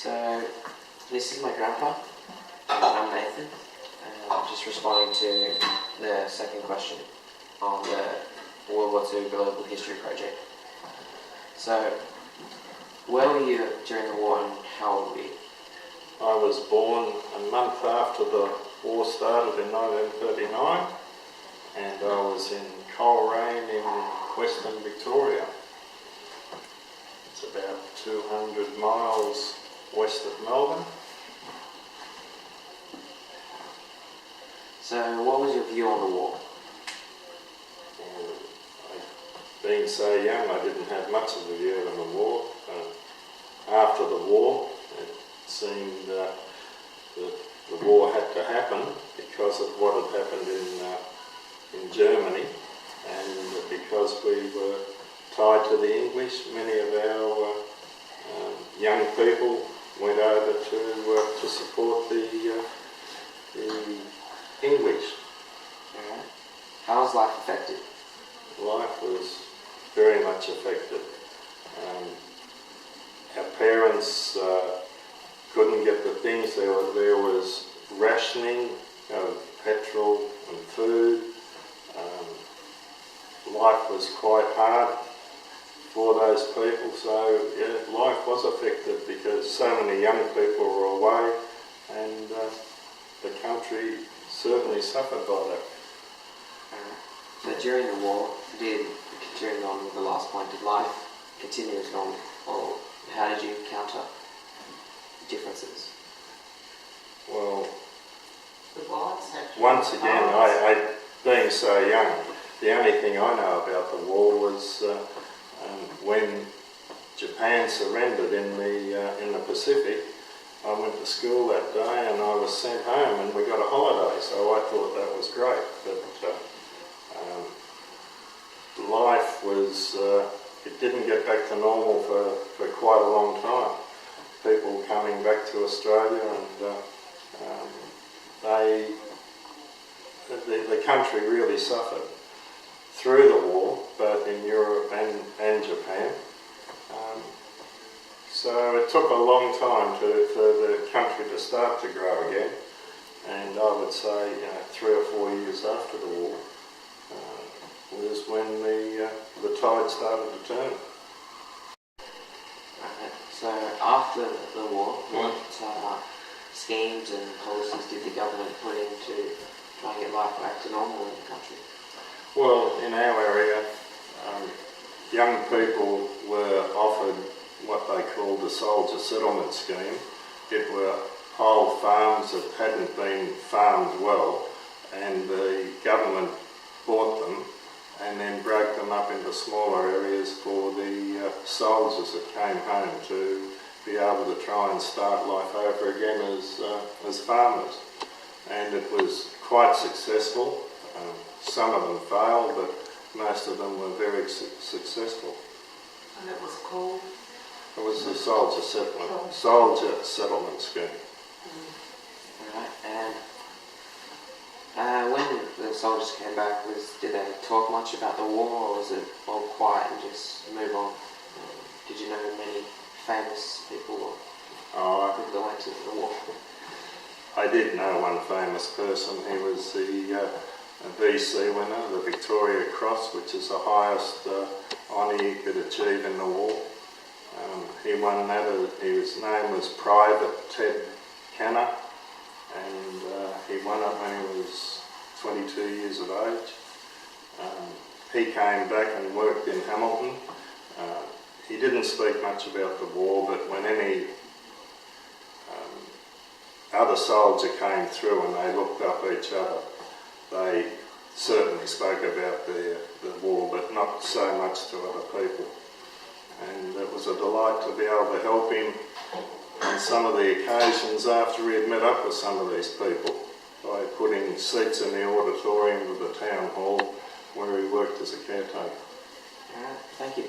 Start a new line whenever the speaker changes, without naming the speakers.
So, this is my grandpa, and I'm Nathan, and I'm just responding to the second question on the World War II Global History Project. So, where were you during the war and how old were you?
I was born a month after the war started in 1939, and I was in Coleraine in Western Victoria. It's about 200 miles west of Melbourne.
So, what was your view on the war?
Being so young, I didn't have much of a view on the war. After the war, it seemed that the war had to happen because of what had happened in Germany, and because we were tied to the English, many of our young people went over to support the English.
Alright. How was life affected?
Life was very much affected. Our parents couldn't get the things. There was rationing of petrol and food. Life was quite hard for those people, so yeah, life was affected because so many young people were away, and the country certainly suffered by that.
So during the war, during on the last point, did life continue as normal, or how did you counter differences?
Well, once again, I being so young, the only thing I know about the war was when Japan surrendered in the Pacific. I went to school that day and I was sent home, and we got a holiday, so I thought that was great. But life was, it didn't get back to normal for quite a long time. People coming back to Australia, and the country really suffered through the war, both in Europe and Japan. So it took a long time for the country to start to grow again, and I would say 3 or 4 years after the war was when the tide started to turn.
Okay. So after the war, what schemes and policies did the government put in to try and get life back to normal in the country?
Well, in our area, young people were offered what they called the Soldier Settlement Scheme. It were whole farms that hadn't been farmed well, and the government bought them and then broke them up into smaller areas for the soldiers that came home to be able to try and start life over again as farmers. And it was quite successful. Some of them failed, but most of them were very successful.
And it was called?
It was the Soldier Settlement Scheme.
Alright, and when the soldiers came back, did they talk much about the war, or was it all quiet and just move on? Did you know many famous people or people that went to the war?
I did know one famous person. He was the VC winner, the Victoria Cross, which is the highest honour you could achieve in the war. He won that. His name was Private Ted Canner, and he won it when he was 22 years of age. He came back and worked in Hamilton. He didn't speak much about the war, but when any other soldier came through and they looked up each other, they certainly spoke about the war, but not so much to other people. And it was a delight to be able to help him on some of the occasions after he had met up with some of these people by putting seats in the auditorium of the town hall where he worked as a caretaker.
Alright, thank you.